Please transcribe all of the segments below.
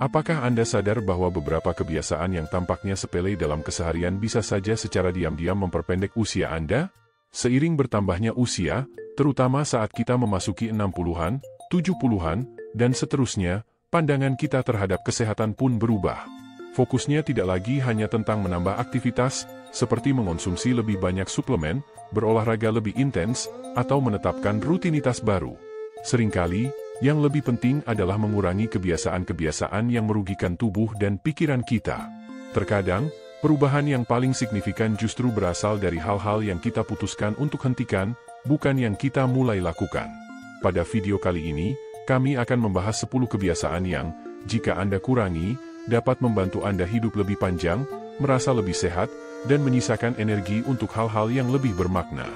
Apakah Anda sadar bahwa beberapa kebiasaan yang tampaknya sepele dalam keseharian bisa saja secara diam-diam memperpendek usia Anda? Seiring bertambahnya usia, terutama saat kita memasuki 60-an, 70-an, dan seterusnya, pandangan kita terhadap kesehatan pun berubah. Fokusnya tidak lagi hanya tentang menambah aktivitas, seperti mengonsumsi lebih banyak suplemen, berolahraga lebih intens, atau menetapkan rutinitas baru. Seringkali, yang lebih penting adalah mengurangi kebiasaan-kebiasaan yang merugikan tubuh dan pikiran kita. Terkadang, perubahan yang paling signifikan justru berasal dari hal-hal yang kita putuskan untuk hentikan, bukan yang kita mulai lakukan. Pada video kali ini, kami akan membahas 10 kebiasaan yang, jika Anda kurangi, dapat membantu Anda hidup lebih panjang, merasa lebih sehat, dan menyisakan energi untuk hal-hal yang lebih bermakna.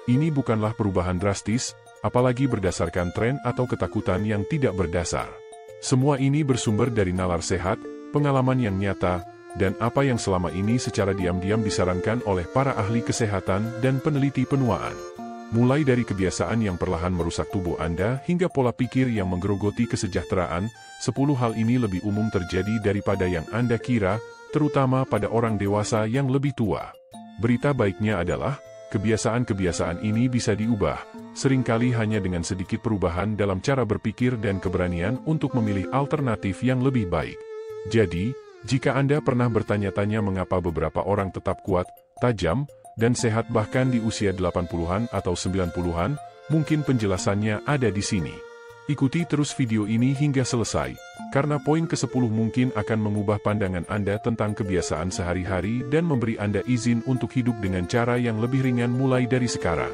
Ini bukanlah perubahan drastis, apalagi berdasarkan tren atau ketakutan yang tidak berdasar. Semua ini bersumber dari nalar sehat, pengalaman yang nyata, dan apa yang selama ini secara diam-diam disarankan oleh para ahli kesehatan dan peneliti penuaan. Mulai dari kebiasaan yang perlahan merusak tubuh Anda hingga pola pikir yang menggerogoti kesejahteraan, 10 hal ini lebih umum terjadi daripada yang Anda kira, terutama pada orang dewasa yang lebih tua. Berita baiknya adalah, kebiasaan-kebiasaan ini bisa diubah, seringkali hanya dengan sedikit perubahan dalam cara berpikir dan keberanian untuk memilih alternatif yang lebih baik. Jadi, jika Anda pernah bertanya-tanya mengapa beberapa orang tetap kuat, tajam, dan sehat bahkan di usia 80-an atau 90-an, mungkin penjelasannya ada di sini. Ikuti terus video ini hingga selesai, karena poin ke-10 mungkin akan mengubah pandangan Anda tentang kebiasaan sehari-hari dan memberi Anda izin untuk hidup dengan cara yang lebih ringan mulai dari sekarang.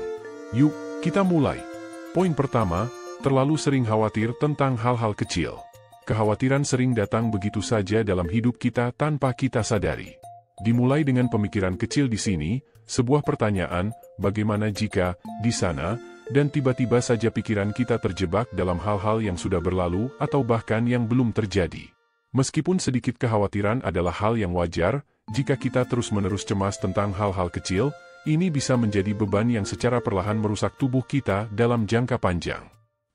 Yuk, kita mulai. Poin pertama, terlalu sering khawatir tentang hal-hal kecil. Kekhawatiran sering datang begitu saja dalam hidup kita tanpa kita sadari. Dimulai dengan pemikiran kecil di sini, sebuah pertanyaan, bagaimana jika, di sana, dan tiba-tiba saja pikiran kita terjebak dalam hal-hal yang sudah berlalu atau bahkan yang belum terjadi. Meskipun sedikit kekhawatiran adalah hal yang wajar, jika kita terus-menerus cemas tentang hal-hal kecil, ini bisa menjadi beban yang secara perlahan merusak tubuh kita dalam jangka panjang.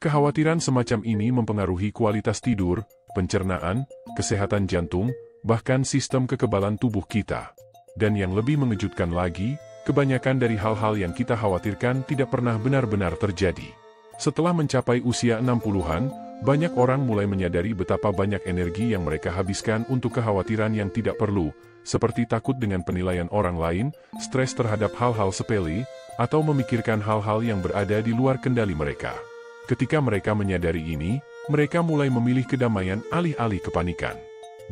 Kekhawatiran semacam ini mempengaruhi kualitas tidur, pencernaan, kesehatan jantung, bahkan sistem kekebalan tubuh kita. Dan yang lebih mengejutkan lagi, kebanyakan dari hal-hal yang kita khawatirkan tidak pernah benar-benar terjadi. Setelah mencapai usia 60-an, banyak orang mulai menyadari betapa banyak energi yang mereka habiskan untuk kekhawatiran yang tidak perlu, seperti takut dengan penilaian orang lain, stres terhadap hal-hal sepele, atau memikirkan hal-hal yang berada di luar kendali mereka. Ketika mereka menyadari ini, mereka mulai memilih kedamaian alih-alih kepanikan.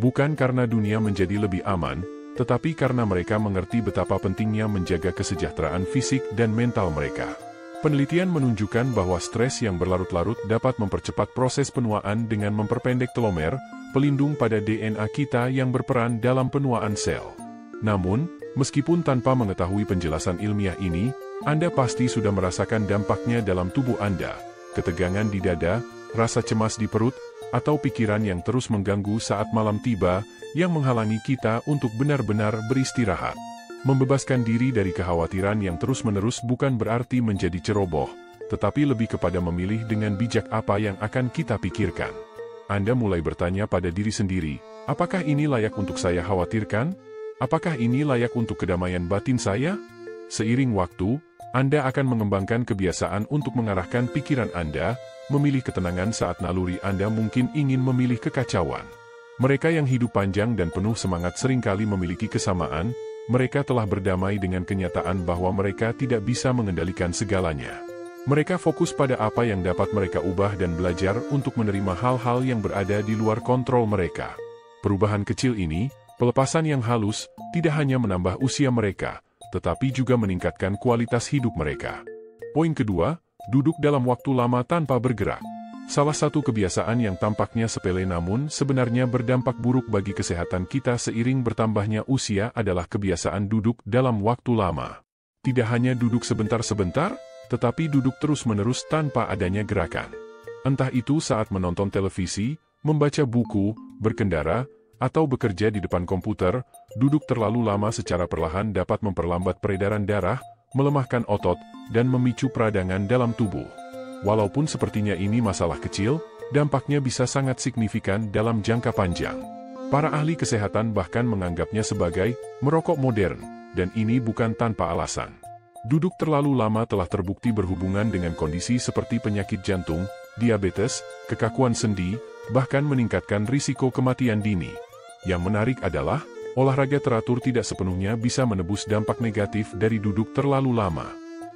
Bukan karena dunia menjadi lebih aman, tetapi karena mereka mengerti betapa pentingnya menjaga kesejahteraan fisik dan mental mereka. Penelitian menunjukkan bahwa stres yang berlarut-larut dapat mempercepat proses penuaan dengan memperpendek telomer, pelindung pada DNA kita yang berperan dalam penuaan sel. Namun, meskipun tanpa mengetahui penjelasan ilmiah ini, Anda pasti sudah merasakan dampaknya dalam tubuh Anda, ketegangan di dada, rasa cemas di perut, atau pikiran yang terus mengganggu saat malam tiba, yang menghalangi kita untuk benar-benar beristirahat. Membebaskan diri dari kekhawatiran yang terus-menerus bukan berarti menjadi ceroboh, tetapi lebih kepada memilih dengan bijak apa yang akan kita pikirkan. Anda mulai bertanya pada diri sendiri, apakah ini layak untuk saya khawatirkan? Apakah ini layak untuk kedamaian batin saya? Seiring waktu, Anda akan mengembangkan kebiasaan untuk mengarahkan pikiran Anda, memilih ketenangan saat naluri Anda mungkin ingin memilih kekacauan. Mereka yang hidup panjang dan penuh semangat seringkali memiliki kesamaan, mereka telah berdamai dengan kenyataan bahwa mereka tidak bisa mengendalikan segalanya. Mereka fokus pada apa yang dapat mereka ubah dan belajar untuk menerima hal-hal yang berada di luar kontrol mereka. Perubahan kecil ini, pelepasan yang halus, tidak hanya menambah usia mereka, tetapi juga meningkatkan kualitas hidup mereka. Poin kedua, duduk dalam waktu lama tanpa bergerak. Salah satu kebiasaan yang tampaknya sepele namun sebenarnya berdampak buruk bagi kesehatan kita seiring bertambahnya usia adalah kebiasaan duduk dalam waktu lama. Tidak hanya duduk sebentar-sebentar, tetapi duduk terus-menerus tanpa adanya gerakan. Entah itu saat menonton televisi, membaca buku, berkendara, atau bekerja di depan komputer, duduk terlalu lama secara perlahan dapat memperlambat peredaran darah, melemahkan otot, dan memicu peradangan dalam tubuh. Walaupun sepertinya ini masalah kecil, dampaknya bisa sangat signifikan dalam jangka panjang. Para ahli kesehatan bahkan menganggapnya sebagai merokok modern, dan ini bukan tanpa alasan. Duduk terlalu lama telah terbukti berhubungan dengan kondisi seperti penyakit jantung, diabetes, kekakuan sendi, bahkan meningkatkan risiko kematian dini. Yang menarik adalah, olahraga teratur tidak sepenuhnya bisa menebus dampak negatif dari duduk terlalu lama.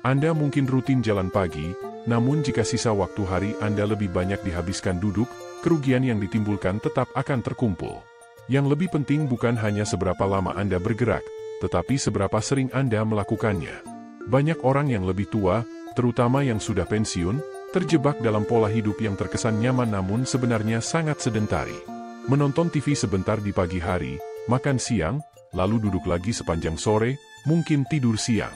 Anda mungkin rutin jalan pagi, namun jika sisa waktu hari Anda lebih banyak dihabiskan duduk, kerugian yang ditimbulkan tetap akan terkumpul. Yang lebih penting bukan hanya seberapa lama Anda bergerak, tetapi seberapa sering Anda melakukannya. Banyak orang yang lebih tua, terutama yang sudah pensiun, terjebak dalam pola hidup yang terkesan nyaman namun sebenarnya sangat sedentari. Menonton TV sebentar di pagi hari, makan siang, lalu duduk lagi sepanjang sore, mungkin tidur siang.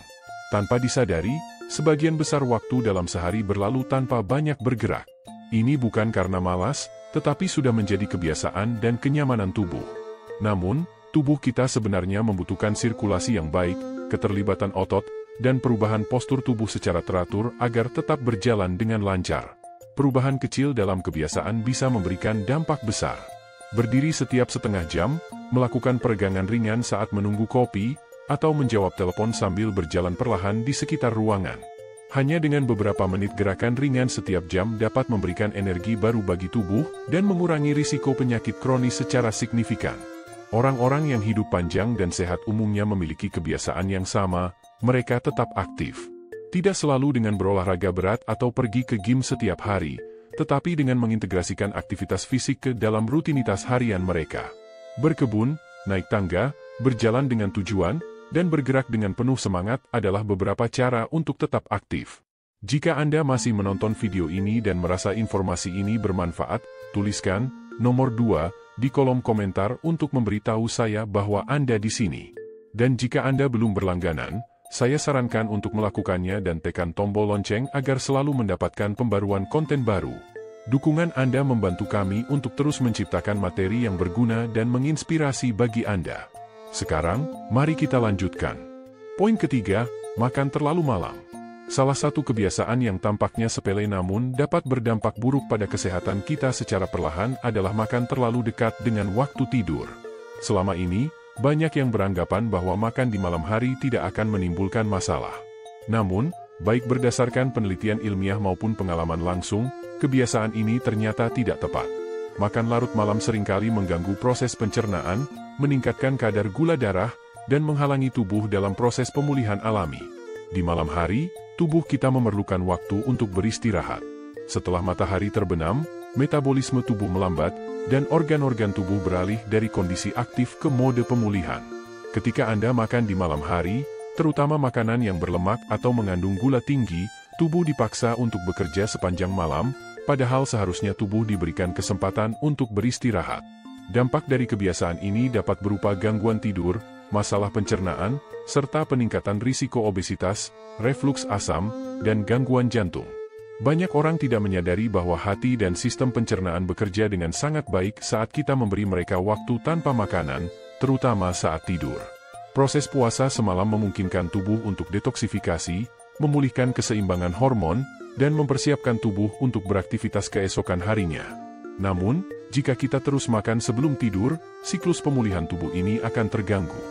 Tanpa disadari, sebagian besar waktu dalam sehari berlalu tanpa banyak bergerak. Ini bukan karena malas, tetapi sudah menjadi kebiasaan dan kenyamanan tubuh. Namun, tubuh kita sebenarnya membutuhkan sirkulasi yang baik, keterlibatan otot, dan perubahan postur tubuh secara teratur agar tetap berjalan dengan lancar. Perubahan kecil dalam kebiasaan bisa memberikan dampak besar. Berdiri setiap setengah jam, melakukan peregangan ringan saat menunggu kopi, atau menjawab telepon sambil berjalan perlahan di sekitar ruangan. Hanya dengan beberapa menit gerakan ringan setiap jam dapat memberikan energi baru bagi tubuh dan mengurangi risiko penyakit kronis secara signifikan. Orang-orang yang hidup panjang dan sehat umumnya memiliki kebiasaan yang sama, mereka tetap aktif. Tidak selalu dengan berolahraga berat atau pergi ke gym setiap hari, tetapi dengan mengintegrasikan aktivitas fisik ke dalam rutinitas harian mereka. Berkebun, naik tangga, berjalan dengan tujuan, dan bergerak dengan penuh semangat adalah beberapa cara untuk tetap aktif. Jika Anda masih menonton video ini dan merasa informasi ini bermanfaat, tuliskan nomor 2 di kolom komentar untuk memberitahu saya bahwa Anda di sini. Dan jika Anda belum berlangganan, saya sarankan untuk melakukannya dan tekan tombol lonceng agar selalu mendapatkan pembaruan konten baru. Dukungan Anda membantu kami untuk terus menciptakan materi yang berguna dan menginspirasi bagi Anda. Sekarang, mari kita lanjutkan. Poin ketiga, makan terlalu malam. Salah satu kebiasaan yang tampaknya sepele namun dapat berdampak buruk pada kesehatan kita secara perlahan adalah makan terlalu dekat dengan waktu tidur. Selama ini, banyak yang beranggapan bahwa makan di malam hari tidak akan menimbulkan masalah. Namun, baik berdasarkan penelitian ilmiah maupun pengalaman langsung, kebiasaan ini ternyata tidak tepat. Makan larut malam seringkali mengganggu proses pencernaan, meningkatkan kadar gula darah, dan menghalangi tubuh dalam proses pemulihan alami. Di malam hari, tubuh kita memerlukan waktu untuk beristirahat. Setelah matahari terbenam, metabolisme tubuh melambat, dan organ-organ tubuh beralih dari kondisi aktif ke mode pemulihan. Ketika Anda makan di malam hari, terutama makanan yang berlemak atau mengandung gula tinggi, tubuh dipaksa untuk bekerja sepanjang malam, padahal seharusnya tubuh diberikan kesempatan untuk beristirahat. Dampak dari kebiasaan ini dapat berupa gangguan tidur, masalah pencernaan, serta peningkatan risiko obesitas, refluks asam, dan gangguan jantung. Banyak orang tidak menyadari bahwa hati dan sistem pencernaan bekerja dengan sangat baik saat kita memberi mereka waktu tanpa makanan, terutama saat tidur. Proses puasa semalam memungkinkan tubuh untuk detoksifikasi, memulihkan keseimbangan hormon, dan mempersiapkan tubuh untuk beraktivitas keesokan harinya. Namun, jika kita terus makan sebelum tidur, siklus pemulihan tubuh ini akan terganggu.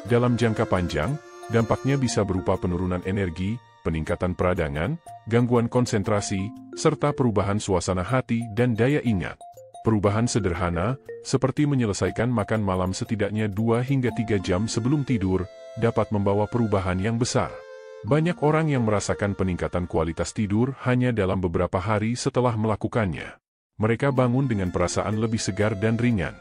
Dalam jangka panjang, dampaknya bisa berupa penurunan energi, peningkatan peradangan, gangguan konsentrasi, serta perubahan suasana hati dan daya ingat. Perubahan sederhana, seperti menyelesaikan makan malam setidaknya 2 hingga 3 jam sebelum tidur, dapat membawa perubahan yang besar. Banyak orang yang merasakan peningkatan kualitas tidur hanya dalam beberapa hari setelah melakukannya. Mereka bangun dengan perasaan lebih segar dan ringan.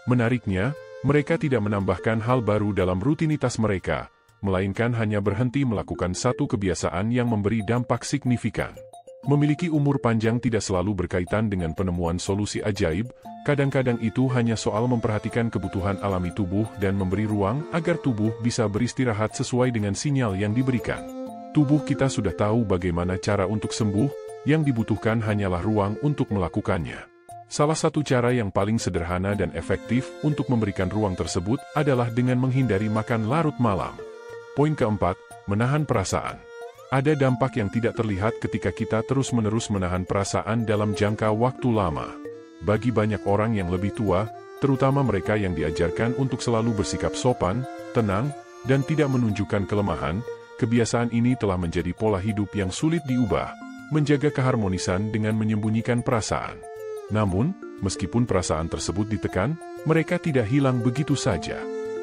Menariknya, mereka tidak menambahkan hal baru dalam rutinitas mereka, melainkan hanya berhenti melakukan satu kebiasaan yang memberi dampak signifikan. Memiliki umur panjang tidak selalu berkaitan dengan penemuan solusi ajaib, kadang-kadang itu hanya soal memperhatikan kebutuhan alami tubuh dan memberi ruang agar tubuh bisa beristirahat sesuai dengan sinyal yang diberikan. Tubuh kita sudah tahu bagaimana cara untuk sembuh, yang dibutuhkan hanyalah ruang untuk melakukannya. Salah satu cara yang paling sederhana dan efektif untuk memberikan ruang tersebut adalah dengan menghindari makan larut malam. Poin keempat, menahan perasaan. Ada dampak yang tidak terlihat ketika kita terus-menerus menahan perasaan dalam jangka waktu lama. Bagi banyak orang yang lebih tua, terutama mereka yang diajarkan untuk selalu bersikap sopan, tenang, dan tidak menunjukkan kelemahan, kebiasaan ini telah menjadi pola hidup yang sulit diubah, menjaga keharmonisan dengan menyembunyikan perasaan. Namun, meskipun perasaan tersebut ditekan, mereka tidak hilang begitu saja.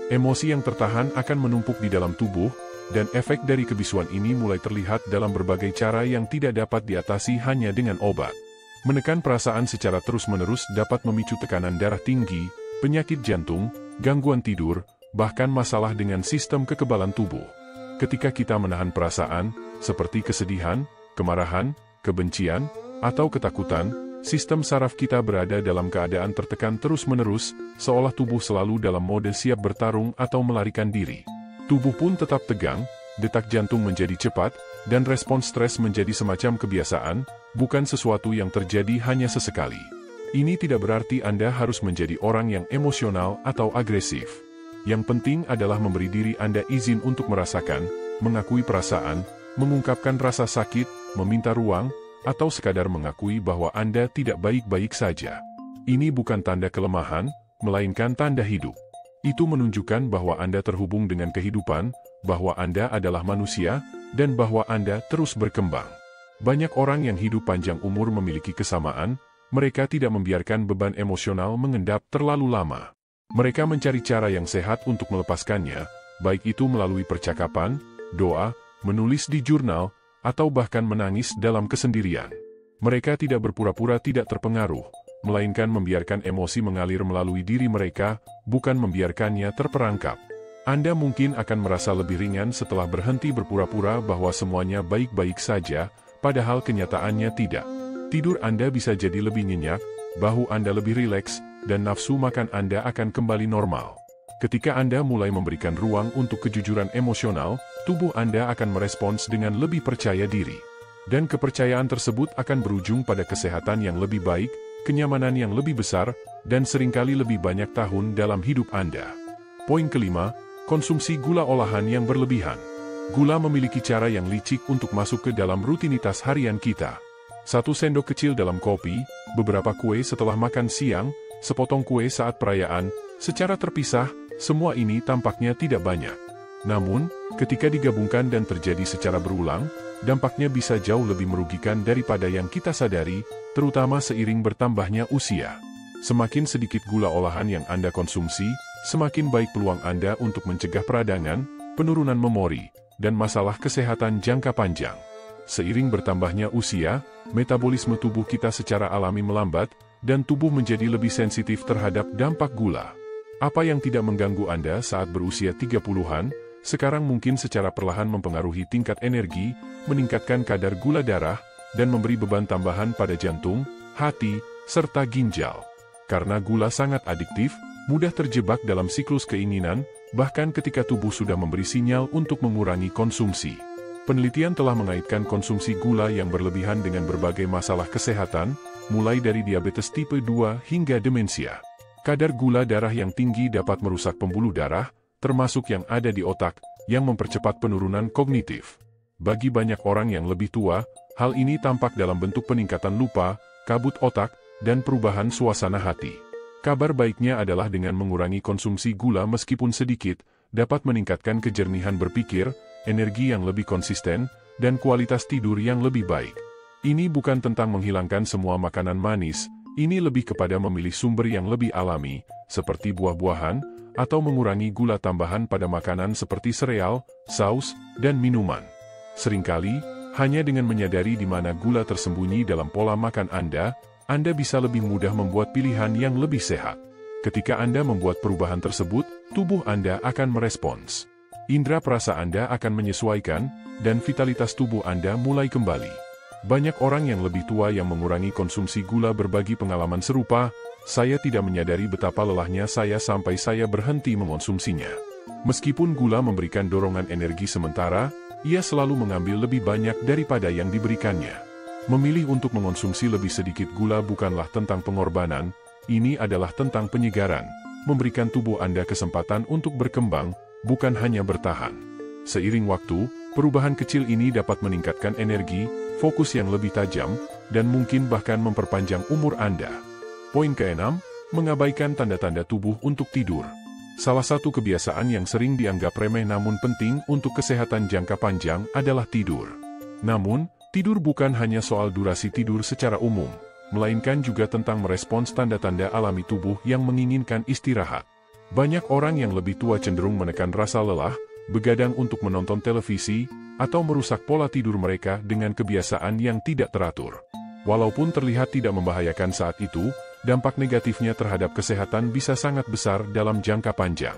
Emosi yang tertahan akan menumpuk di dalam tubuh, dan efek dari kebisuan ini mulai terlihat dalam berbagai cara yang tidak dapat diatasi hanya dengan obat. Menekan perasaan secara terus-menerus dapat memicu tekanan darah tinggi, penyakit jantung, gangguan tidur, bahkan masalah dengan sistem kekebalan tubuh. Ketika kita menahan perasaan, seperti kesedihan, kemarahan, kebencian, atau ketakutan, sistem saraf kita berada dalam keadaan tertekan terus-menerus, seolah tubuh selalu dalam mode siap bertarung atau melarikan diri. Tubuh pun tetap tegang, detak jantung menjadi cepat, dan respons stres menjadi semacam kebiasaan, bukan sesuatu yang terjadi hanya sesekali. Ini tidak berarti Anda harus menjadi orang yang emosional atau agresif. Yang penting adalah memberi diri Anda izin untuk merasakan, mengakui perasaan, mengungkapkan rasa sakit, meminta ruang, atau sekadar mengakui bahwa Anda tidak baik-baik saja. Ini bukan tanda kelemahan, melainkan tanda hidup. Itu menunjukkan bahwa Anda terhubung dengan kehidupan, bahwa Anda adalah manusia, dan bahwa Anda terus berkembang. Banyak orang yang hidup panjang umur memiliki kesamaan, mereka tidak membiarkan beban emosional mengendap terlalu lama. Mereka mencari cara yang sehat untuk melepaskannya, baik itu melalui percakapan, doa, menulis di jurnal, atau bahkan menangis dalam kesendirian. Mereka tidak berpura-pura tidak terpengaruh, melainkan membiarkan emosi mengalir melalui diri mereka, bukan membiarkannya terperangkap. Anda mungkin akan merasa lebih ringan setelah berhenti berpura-pura bahwa semuanya baik-baik saja, padahal kenyataannya tidak. Tidur Anda bisa jadi lebih nyenyak, bahu Anda lebih rileks, dan nafsu makan Anda akan kembali normal. Ketika Anda mulai memberikan ruang untuk kejujuran emosional, tubuh Anda akan merespons dengan lebih percaya diri. Dan kepercayaan tersebut akan berujung pada kesehatan yang lebih baik, kenyamanan yang lebih besar, dan seringkali lebih banyak tahun dalam hidup Anda. Poin kelima, konsumsi gula olahan yang berlebihan. Gula memiliki cara yang licik untuk masuk ke dalam rutinitas harian kita. 1 sendok kecil dalam kopi, beberapa kue setelah makan siang, sepotong kue saat perayaan, secara terpisah, semua ini tampaknya tidak banyak. Namun, ketika digabungkan dan terjadi secara berulang, dampaknya bisa jauh lebih merugikan daripada yang kita sadari, terutama seiring bertambahnya usia. Semakin sedikit gula olahan yang Anda konsumsi, semakin baik peluang Anda untuk mencegah peradangan, penurunan memori, dan masalah kesehatan jangka panjang. Seiring bertambahnya usia, metabolisme tubuh kita secara alami melambat, dan tubuh menjadi lebih sensitif terhadap dampak gula. Apa yang tidak mengganggu Anda saat berusia 30-an, sekarang mungkin secara perlahan mempengaruhi tingkat energi, meningkatkan kadar gula darah, dan memberi beban tambahan pada jantung, hati, serta ginjal. Karena gula sangat adiktif, mudah terjebak dalam siklus keinginan, bahkan ketika tubuh sudah memberi sinyal untuk mengurangi konsumsi. Penelitian telah mengaitkan konsumsi gula yang berlebihan dengan berbagai masalah kesehatan, mulai dari diabetes tipe 2 hingga demensia. Kadar gula darah yang tinggi dapat merusak pembuluh darah, termasuk yang ada di otak, yang mempercepat penurunan kognitif. Bagi banyak orang yang lebih tua, hal ini tampak dalam bentuk peningkatan lupa, kabut otak, dan perubahan suasana hati. Kabar baiknya adalah dengan mengurangi konsumsi gula meskipun sedikit, dapat meningkatkan kejernihan berpikir, energi yang lebih konsisten, dan kualitas tidur yang lebih baik. Ini bukan tentang menghilangkan semua makanan manis, ini lebih kepada memilih sumber yang lebih alami, seperti buah-buahan, atau mengurangi gula tambahan pada makanan seperti sereal, saus, dan minuman. Seringkali, hanya dengan menyadari di mana gula tersembunyi dalam pola makan Anda bisa lebih mudah membuat pilihan yang lebih sehat. Ketika Anda membuat perubahan tersebut, tubuh Anda akan merespons. Indera perasa Anda akan menyesuaikan, dan vitalitas tubuh Anda mulai kembali. Banyak orang yang lebih tua yang mengurangi konsumsi gula berbagi pengalaman serupa, saya tidak menyadari betapa lelahnya saya sampai saya berhenti mengonsumsinya. Meskipun gula memberikan dorongan energi sementara, ia selalu mengambil lebih banyak daripada yang diberikannya. Memilih untuk mengonsumsi lebih sedikit gula bukanlah tentang pengorbanan, ini adalah tentang penyegaran, memberikan tubuh Anda kesempatan untuk berkembang, bukan hanya bertahan. Seiring waktu, Perubahan kecil ini dapat meningkatkan energi, fokus yang lebih tajam, dan mungkin bahkan memperpanjang umur Anda. Poin ke-6, mengabaikan tanda-tanda tubuh untuk tidur. Salah satu kebiasaan yang sering dianggap remeh namun penting untuk kesehatan jangka panjang adalah tidur. Namun, tidur bukan hanya soal durasi tidur secara umum, melainkan juga tentang merespons tanda-tanda alami tubuh yang menginginkan istirahat. Banyak orang yang lebih tua cenderung menekan rasa lelah, begadang untuk menonton televisi, atau merusak pola tidur mereka dengan kebiasaan yang tidak teratur. Walaupun terlihat tidak membahayakan saat itu, dampak negatifnya terhadap kesehatan bisa sangat besar dalam jangka panjang.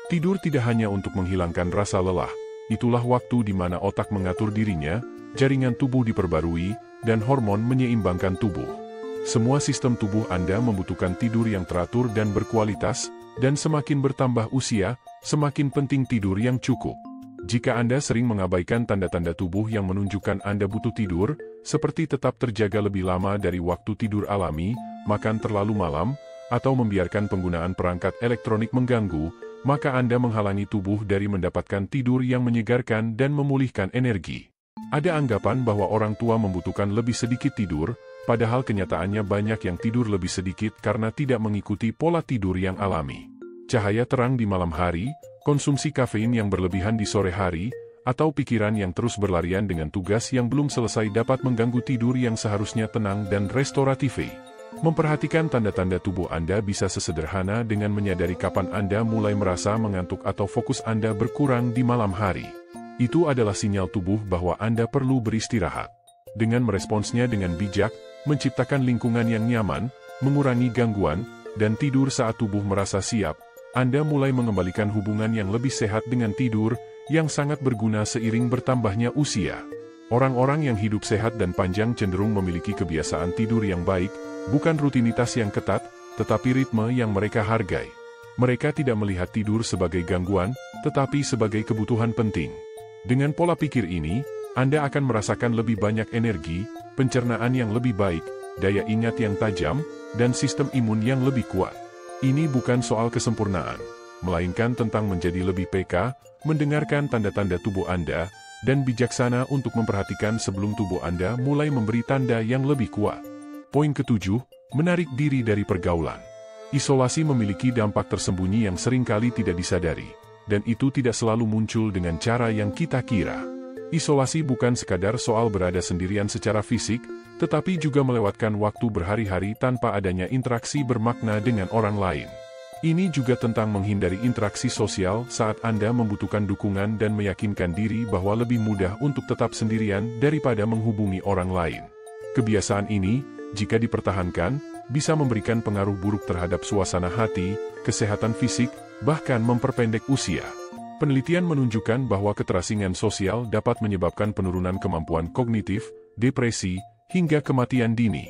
Tidur tidak hanya untuk menghilangkan rasa lelah, itulah waktu di mana otak mengatur dirinya, jaringan tubuh diperbarui, dan hormon menyeimbangkan tubuh. Semua sistem tubuh Anda membutuhkan tidur yang teratur dan berkualitas, dan semakin bertambah usia, semakin penting tidur yang cukup. Jika Anda sering mengabaikan tanda-tanda tubuh yang menunjukkan Anda butuh tidur, seperti tetap terjaga lebih lama dari waktu tidur alami, makan terlalu malam, atau membiarkan penggunaan perangkat elektronik mengganggu, maka Anda menghalangi tubuh dari mendapatkan tidur yang menyegarkan dan memulihkan energi. Ada anggapan bahwa orang tua membutuhkan lebih sedikit tidur, padahal kenyataannya banyak yang tidur lebih sedikit karena tidak mengikuti pola tidur yang alami. Cahaya terang di malam hari, konsumsi kafein yang berlebihan di sore hari, atau pikiran yang terus berlarian dengan tugas yang belum selesai dapat mengganggu tidur yang seharusnya tenang dan restoratif. Memperhatikan tanda-tanda tubuh Anda bisa sesederhana dengan menyadari kapan Anda mulai merasa mengantuk atau fokus Anda berkurang di malam hari. Itu adalah sinyal tubuh bahwa Anda perlu beristirahat. Dengan meresponsnya dengan bijak, menciptakan lingkungan yang nyaman, mengurangi gangguan, dan tidur saat tubuh merasa siap, Anda mulai mengembalikan hubungan yang lebih sehat dengan tidur, yang sangat berguna seiring bertambahnya usia. Orang-orang yang hidup sehat dan panjang cenderung memiliki kebiasaan tidur yang baik, bukan rutinitas yang ketat, tetapi ritme yang mereka hargai. Mereka tidak melihat tidur sebagai gangguan, tetapi sebagai kebutuhan penting. Dengan pola pikir ini, Anda akan merasakan lebih banyak energi, pencernaan yang lebih baik, daya ingat yang tajam, dan sistem imun yang lebih kuat. Ini bukan soal kesempurnaan, melainkan tentang menjadi lebih peka, mendengarkan tanda-tanda tubuh Anda, dan bijaksana untuk memperhatikan sebelum tubuh Anda mulai memberi tanda yang lebih kuat. Poin ke-7, menarik diri dari pergaulan. Isolasi memiliki dampak tersembunyi yang seringkali tidak disadari, dan itu tidak selalu muncul dengan cara yang kita kira. Isolasi bukan sekadar soal berada sendirian secara fisik, tetapi juga melewatkan waktu berhari-hari tanpa adanya interaksi bermakna dengan orang lain. Ini juga tentang menghindari interaksi sosial saat Anda membutuhkan dukungan dan meyakinkan diri bahwa lebih mudah untuk tetap sendirian daripada menghubungi orang lain. Kebiasaan ini, jika dipertahankan, bisa memberikan pengaruh buruk terhadap suasana hati, kesehatan fisik, bahkan memperpendek usia. Penelitian menunjukkan bahwa keterasingan sosial dapat menyebabkan penurunan kemampuan kognitif, depresi, hingga kematian dini.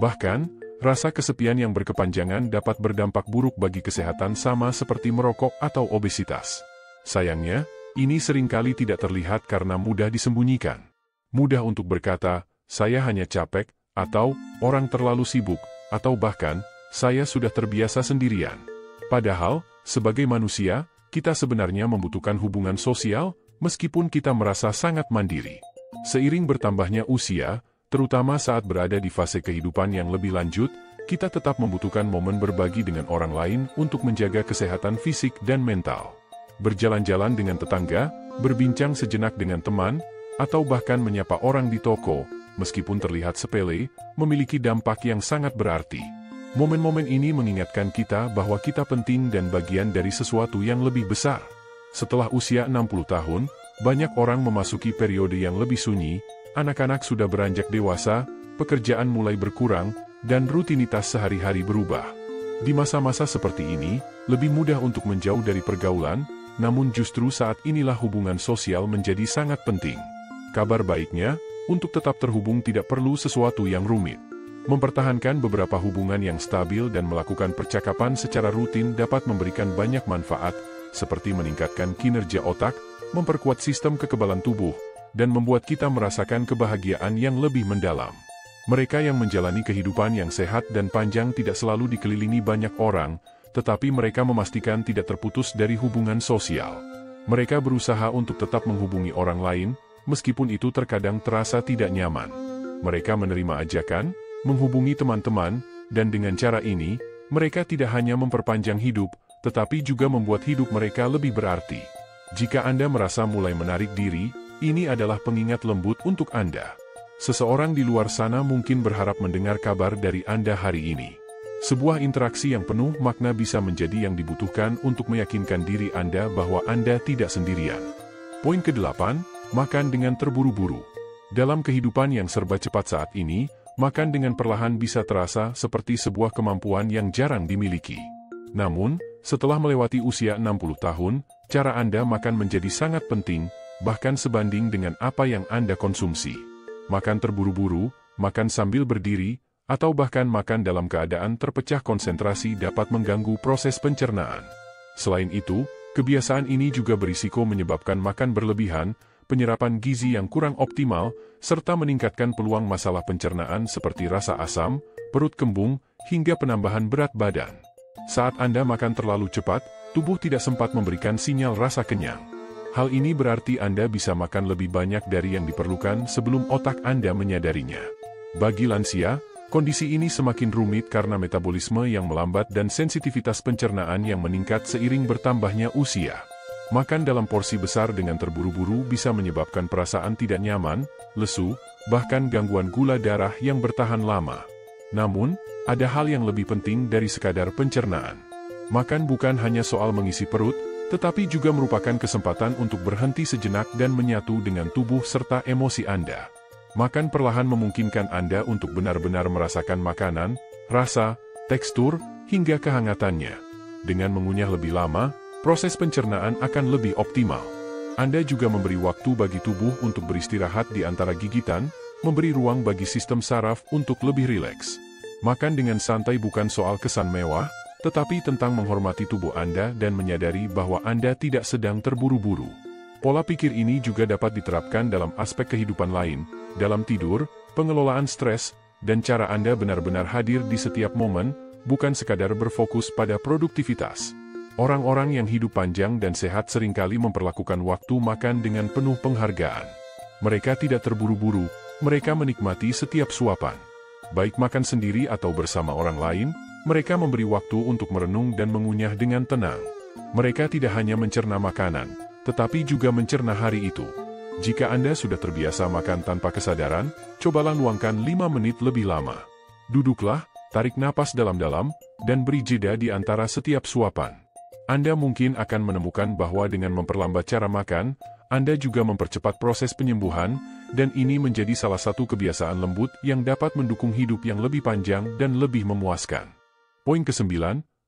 Bahkan, rasa kesepian yang berkepanjangan dapat berdampak buruk bagi kesehatan sama seperti merokok atau obesitas. Sayangnya, ini seringkali tidak terlihat karena mudah disembunyikan. Mudah untuk berkata, saya hanya capek, atau orang terlalu sibuk, atau bahkan, saya sudah terbiasa sendirian. Padahal, sebagai manusia, kita sebenarnya membutuhkan hubungan sosial, meskipun kita merasa sangat mandiri. Seiring bertambahnya usia, terutama saat berada di fase kehidupan yang lebih lanjut, kita tetap membutuhkan momen berbagi dengan orang lain untuk menjaga kesehatan fisik dan mental. Berjalan-jalan dengan tetangga, berbincang sejenak dengan teman, atau bahkan menyapa orang di toko, meskipun terlihat sepele, memiliki dampak yang sangat berarti. Momen-momen ini mengingatkan kita bahwa kita penting dan bagian dari sesuatu yang lebih besar. Setelah usia 60 tahun, banyak orang memasuki periode yang lebih sunyi, anak-anak sudah beranjak dewasa, pekerjaan mulai berkurang, dan rutinitas sehari-hari berubah. Di masa-masa seperti ini, lebih mudah untuk menjauh dari pergaulan, namun justru saat inilah hubungan sosial menjadi sangat penting. Kabar baiknya, untuk tetap terhubung tidak perlu sesuatu yang rumit. Mempertahankan beberapa hubungan yang stabil dan melakukan percakapan secara rutin dapat memberikan banyak manfaat, seperti meningkatkan kinerja otak, memperkuat sistem kekebalan tubuh, dan membuat kita merasakan kebahagiaan yang lebih mendalam. Mereka yang menjalani kehidupan yang sehat dan panjang tidak selalu dikelilingi banyak orang, tetapi mereka memastikan tidak terputus dari hubungan sosial. Mereka berusaha untuk tetap menghubungi orang lain, meskipun itu terkadang terasa tidak nyaman. Mereka menerima ajakan, menghubungi teman-teman, dan dengan cara ini, mereka tidak hanya memperpanjang hidup, tetapi juga membuat hidup mereka lebih berarti. Jika Anda merasa mulai menarik diri, ini adalah pengingat lembut untuk Anda. Seseorang di luar sana mungkin berharap mendengar kabar dari Anda hari ini. Sebuah interaksi yang penuh makna bisa menjadi yang dibutuhkan untuk meyakinkan diri Anda bahwa Anda tidak sendirian. Poin ke-8, makan dengan terburu-buru. Dalam kehidupan yang serba cepat saat ini, makan dengan perlahan bisa terasa seperti sebuah kemampuan yang jarang dimiliki. Namun, setelah melewati usia 60 tahun, cara Anda makan menjadi sangat penting, bahkan sebanding dengan apa yang Anda konsumsi. Makan terburu-buru, makan sambil berdiri, atau bahkan makan dalam keadaan terpecah konsentrasi dapat mengganggu proses pencernaan. Selain itu, kebiasaan ini juga berisiko menyebabkan makan berlebihan, penyerapan gizi yang kurang optimal, serta meningkatkan peluang masalah pencernaan seperti rasa asam, perut kembung, hingga penambahan berat badan. Saat Anda makan terlalu cepat, tubuh tidak sempat memberikan sinyal rasa kenyang. Hal ini berarti Anda bisa makan lebih banyak dari yang diperlukan sebelum otak Anda menyadarinya. Bagi lansia, kondisi ini semakin rumit karena metabolisme yang melambat dan sensitivitas pencernaan yang meningkat seiring bertambahnya usia. Makan dalam porsi besar dengan terburu-buru bisa menyebabkan perasaan tidak nyaman, lesu, bahkan gangguan gula darah yang bertahan lama. Namun, ada hal yang lebih penting dari sekadar pencernaan. Makan bukan hanya soal mengisi perut, tetapi juga merupakan kesempatan untuk berhenti sejenak dan menyatu dengan tubuh serta emosi Anda. Makan perlahan memungkinkan Anda untuk benar-benar merasakan makanan, rasa, tekstur, hingga kehangatannya. Dengan mengunyah lebih lama, proses pencernaan akan lebih optimal. Anda juga memberi waktu bagi tubuh untuk beristirahat di antara gigitan, memberi ruang bagi sistem saraf untuk lebih rileks. Makan dengan santai bukan soal kesan mewah, tetapi tentang menghormati tubuh Anda dan menyadari bahwa Anda tidak sedang terburu-buru. Pola pikir ini juga dapat diterapkan dalam aspek kehidupan lain, dalam tidur, pengelolaan stres, dan cara Anda benar-benar hadir di setiap momen, bukan sekadar berfokus pada produktivitas. Orang-orang yang hidup panjang dan sehat seringkali memperlakukan waktu makan dengan penuh penghargaan. Mereka tidak terburu-buru, mereka menikmati setiap suapan. Baik makan sendiri atau bersama orang lain, mereka memberi waktu untuk merenung dan mengunyah dengan tenang. Mereka tidak hanya mencerna makanan, tetapi juga mencerna hari itu. Jika Anda sudah terbiasa makan tanpa kesadaran, cobalah luangkan 5 menit lebih lama. Duduklah, tarik napas dalam-dalam, dan beri jeda di antara setiap suapan. Anda mungkin akan menemukan bahwa dengan memperlambat cara makan, Anda juga mempercepat proses penyembuhan, dan ini menjadi salah satu kebiasaan lembut yang dapat mendukung hidup yang lebih panjang dan lebih memuaskan. Poin ke-9,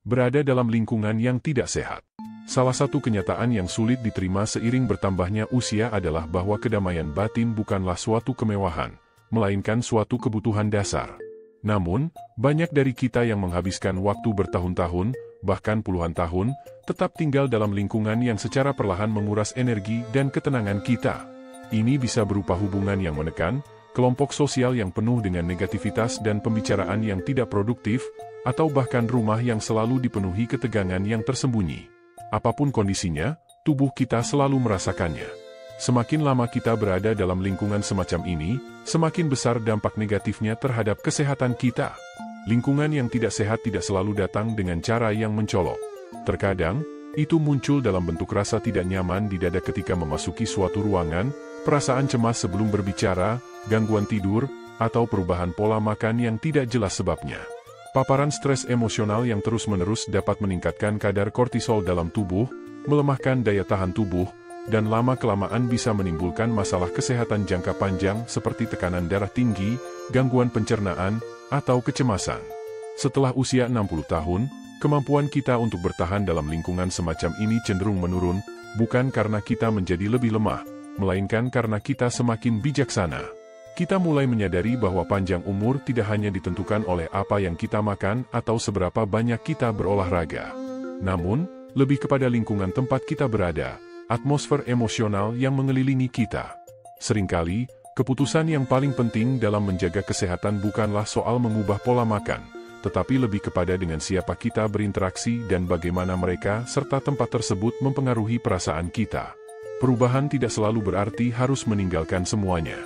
berada dalam lingkungan yang tidak sehat. Salah satu kenyataan yang sulit diterima seiring bertambahnya usia adalah bahwa kedamaian batin bukanlah suatu kemewahan, melainkan suatu kebutuhan dasar. Namun, banyak dari kita yang menghabiskan waktu bertahun-tahun, bahkan puluhan tahun, tetap tinggal dalam lingkungan yang secara perlahan menguras energi dan ketenangan kita. Ini bisa berupa hubungan yang menekan, kelompok sosial yang penuh dengan negativitas dan pembicaraan yang tidak produktif, atau bahkan rumah yang selalu dipenuhi ketegangan yang tersembunyi. Apapun kondisinya, tubuh kita selalu merasakannya. Semakin lama kita berada dalam lingkungan semacam ini, semakin besar dampak negatifnya terhadap kesehatan kita. Lingkungan yang tidak sehat tidak selalu datang dengan cara yang mencolok. Terkadang, itu muncul dalam bentuk rasa tidak nyaman di dada ketika memasuki suatu ruangan, perasaan cemas sebelum berbicara, gangguan tidur, atau perubahan pola makan yang tidak jelas sebabnya. Paparan stres emosional yang terus-menerus dapat meningkatkan kadar kortisol dalam tubuh, melemahkan daya tahan tubuh, dan lama-kelamaan bisa menimbulkan masalah kesehatan jangka panjang seperti tekanan darah tinggi, gangguan pencernaan, atau kecemasan. Setelah usia 60 tahun, kemampuan kita untuk bertahan dalam lingkungan semacam ini cenderung menurun, bukan karena kita menjadi lebih lemah, melainkan karena kita semakin bijaksana. Kita mulai menyadari bahwa panjang umur tidak hanya ditentukan oleh apa yang kita makan atau seberapa banyak kita berolahraga. Namun, lebih kepada lingkungan tempat kita berada, atmosfer emosional yang mengelilingi kita. Seringkali, keputusan yang paling penting dalam menjaga kesehatan bukanlah soal mengubah pola makan, tetapi lebih kepada dengan siapa kita berinteraksi dan bagaimana mereka serta tempat tersebut mempengaruhi perasaan kita. Perubahan tidak selalu berarti harus meninggalkan semuanya.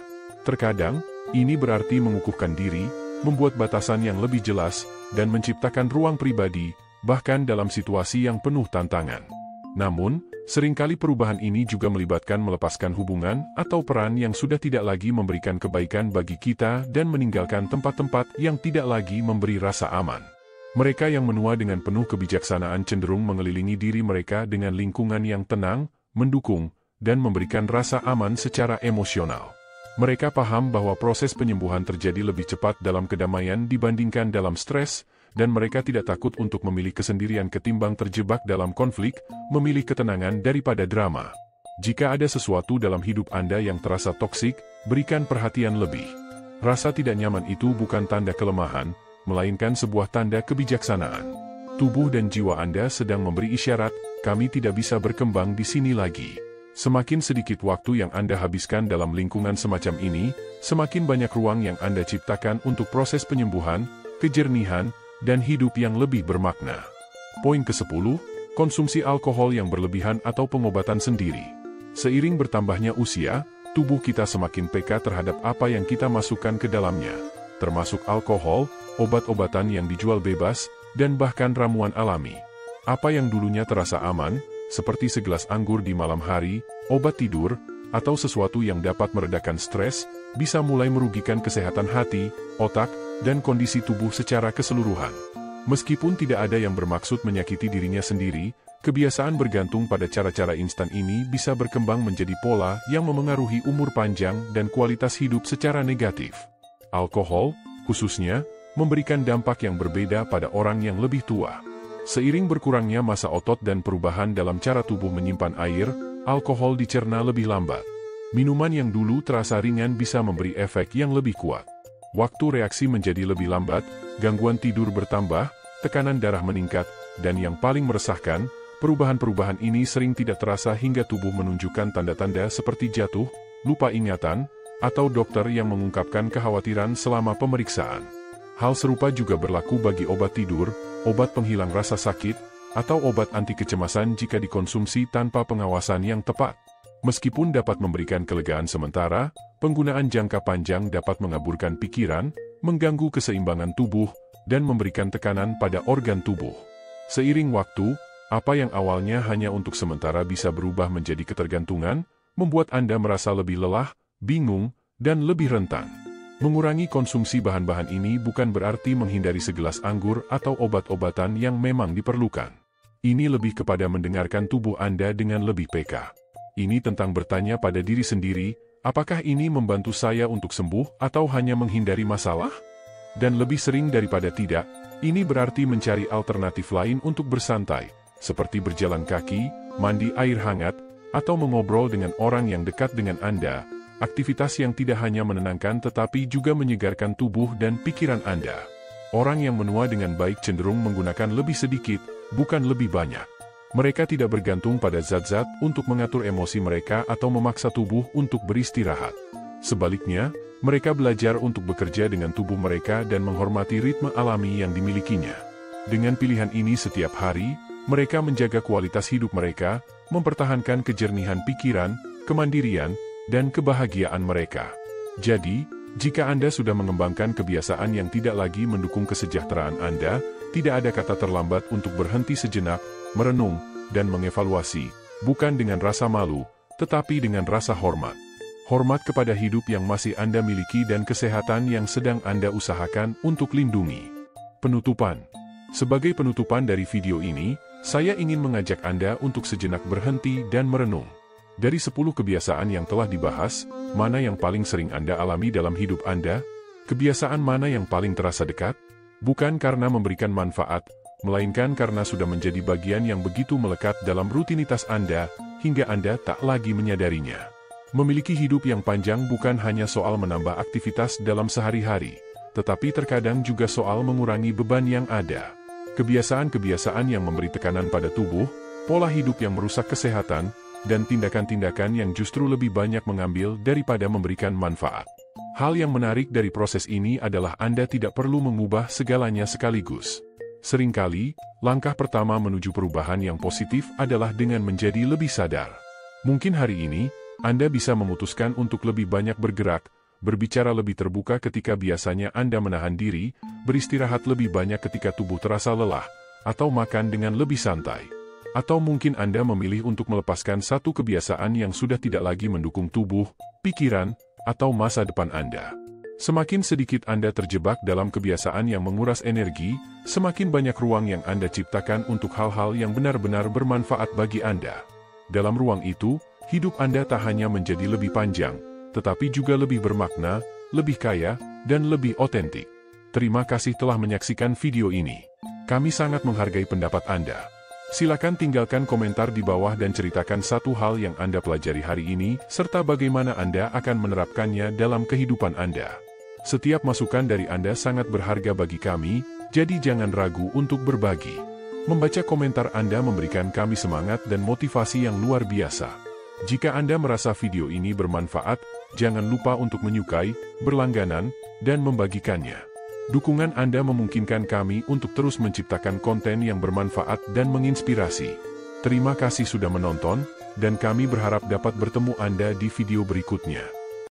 Terkadang, ini berarti mengukuhkan diri, membuat batasan yang lebih jelas, dan menciptakan ruang pribadi, bahkan dalam situasi yang penuh tantangan. Namun, seringkali perubahan ini juga melibatkan melepaskan hubungan atau peran yang sudah tidak lagi memberikan kebaikan bagi kita dan meninggalkan tempat-tempat yang tidak lagi memberi rasa aman. Mereka yang menua dengan penuh kebijaksanaan cenderung mengelilingi diri mereka dengan lingkungan yang tenang, mendukung, dan memberikan rasa aman secara emosional. Mereka paham bahwa proses penyembuhan terjadi lebih cepat dalam kedamaian dibandingkan dalam stres, dan mereka tidak takut untuk memilih kesendirian ketimbang terjebak dalam konflik, memilih ketenangan daripada drama. Jika ada sesuatu dalam hidup Anda yang terasa toksik, berikan perhatian lebih. Rasa tidak nyaman itu bukan tanda kelemahan, melainkan sebuah tanda kebijaksanaan. Tubuh dan jiwa Anda sedang memberi isyarat, kami tidak bisa berkembang di sini lagi. Semakin sedikit waktu yang Anda habiskan dalam lingkungan semacam ini, semakin banyak ruang yang Anda ciptakan untuk proses penyembuhan, kejernihan, dan hidup yang lebih bermakna. Poin ke-10, konsumsi alkohol yang berlebihan atau pengobatan sendiri. Seiring bertambahnya usia, tubuh kita semakin peka terhadap apa yang kita masukkan ke dalamnya, termasuk alkohol, obat-obatan yang dijual bebas, dan bahkan ramuan alami. Apa yang dulunya terasa aman, seperti segelas anggur di malam hari, obat tidur, atau sesuatu yang dapat meredakan stres, bisa mulai merugikan kesehatan hati, otak, dan kondisi tubuh secara keseluruhan. Meskipun tidak ada yang bermaksud menyakiti dirinya sendiri, kebiasaan bergantung pada cara-cara instan ini bisa berkembang menjadi pola yang memengaruhi umur panjang dan kualitas hidup secara negatif. Alkohol, khususnya, memberikan dampak yang berbeda pada orang yang lebih tua. Seiring berkurangnya masa otot dan perubahan dalam cara tubuh menyimpan air, alkohol dicerna lebih lambat. Minuman yang dulu terasa ringan bisa memberi efek yang lebih kuat. Waktu reaksi menjadi lebih lambat, gangguan tidur bertambah, tekanan darah meningkat, dan yang paling meresahkan, perubahan-perubahan ini sering tidak terasa hingga tubuh menunjukkan tanda-tanda seperti jatuh, lupa ingatan, atau dokter yang mengungkapkan kekhawatiran selama pemeriksaan. Hal serupa juga berlaku bagi obat tidur, obat penghilang rasa sakit, atau obat anti kecemasan jika dikonsumsi tanpa pengawasan yang tepat. Meskipun dapat memberikan kelegaan sementara, penggunaan jangka panjang dapat mengaburkan pikiran, mengganggu keseimbangan tubuh, dan memberikan tekanan pada organ tubuh. Seiring waktu, apa yang awalnya hanya untuk sementara bisa berubah menjadi ketergantungan, membuat Anda merasa lebih lelah, bingung, dan lebih rentan. Mengurangi konsumsi bahan-bahan ini bukan berarti menghindari segelas anggur atau obat-obatan yang memang diperlukan. Ini lebih kepada mendengarkan tubuh Anda dengan lebih peka. Ini tentang bertanya pada diri sendiri, apakah ini membantu saya untuk sembuh atau hanya menghindari masalah? Dan lebih sering daripada tidak, ini berarti mencari alternatif lain untuk bersantai, seperti berjalan kaki, mandi air hangat, atau mengobrol dengan orang yang dekat dengan Anda. Aktivitas yang tidak hanya menenangkan tetapi juga menyegarkan tubuh dan pikiran Anda. Orang yang menua dengan baik cenderung menggunakan lebih sedikit, bukan lebih banyak. Mereka tidak bergantung pada zat-zat untuk mengatur emosi mereka atau memaksa tubuh untuk beristirahat. Sebaliknya, mereka belajar untuk bekerja dengan tubuh mereka dan menghormati ritme alami yang dimilikinya. Dengan pilihan ini setiap hari, mereka menjaga kualitas hidup mereka, mempertahankan kejernihan pikiran, kemandirian, dan kebahagiaan mereka. Jadi, jika Anda sudah mengembangkan kebiasaan yang tidak lagi mendukung kesejahteraan Anda, tidak ada kata terlambat untuk berhenti sejenak, merenung, dan mengevaluasi, bukan dengan rasa malu, tetapi dengan rasa hormat. Hormat kepada hidup yang masih Anda miliki dan kesehatan yang sedang Anda usahakan untuk lindungi. Penutupan. Sebagai penutupan dari video ini, saya ingin mengajak Anda untuk sejenak berhenti dan merenung. Dari 10 kebiasaan yang telah dibahas, mana yang paling sering Anda alami dalam hidup Anda? Kebiasaan mana yang paling terasa dekat? Bukan karena memberikan manfaat, melainkan karena sudah menjadi bagian yang begitu melekat dalam rutinitas Anda, hingga Anda tak lagi menyadarinya. Memiliki hidup yang panjang bukan hanya soal menambah aktivitas dalam sehari-hari, tetapi terkadang juga soal mengurangi beban yang ada. Kebiasaan-kebiasaan yang memberi tekanan pada tubuh, pola hidup yang merusak kesehatan, dan tindakan-tindakan yang justru lebih banyak mengambil daripada memberikan manfaat. Hal yang menarik dari proses ini adalah Anda tidak perlu mengubah segalanya sekaligus. Seringkali, langkah pertama menuju perubahan yang positif adalah dengan menjadi lebih sadar. Mungkin hari ini, Anda bisa memutuskan untuk lebih banyak bergerak, berbicara lebih terbuka ketika biasanya Anda menahan diri, beristirahat lebih banyak ketika tubuh terasa lelah, atau makan dengan lebih santai. Atau mungkin Anda memilih untuk melepaskan satu kebiasaan yang sudah tidak lagi mendukung tubuh, pikiran, atau masa depan Anda. Semakin sedikit Anda terjebak dalam kebiasaan yang menguras energi, semakin banyak ruang yang Anda ciptakan untuk hal-hal yang benar-benar bermanfaat bagi Anda. Dalam ruang itu, hidup Anda tak hanya menjadi lebih panjang, tetapi juga lebih bermakna, lebih kaya, dan lebih otentik. Terima kasih telah menyaksikan video ini. Kami sangat menghargai pendapat Anda. Silakan tinggalkan komentar di bawah dan ceritakan satu hal yang Anda pelajari hari ini, serta bagaimana Anda akan menerapkannya dalam kehidupan Anda. Setiap masukan dari Anda sangat berharga bagi kami, jadi jangan ragu untuk berbagi. Membaca komentar Anda memberikan kami semangat dan motivasi yang luar biasa. Jika Anda merasa video ini bermanfaat, jangan lupa untuk menyukai, berlangganan, dan membagikannya. Dukungan Anda memungkinkan kami untuk terus menciptakan konten yang bermanfaat dan menginspirasi. Terima kasih sudah menonton, dan kami berharap dapat bertemu Anda di video berikutnya.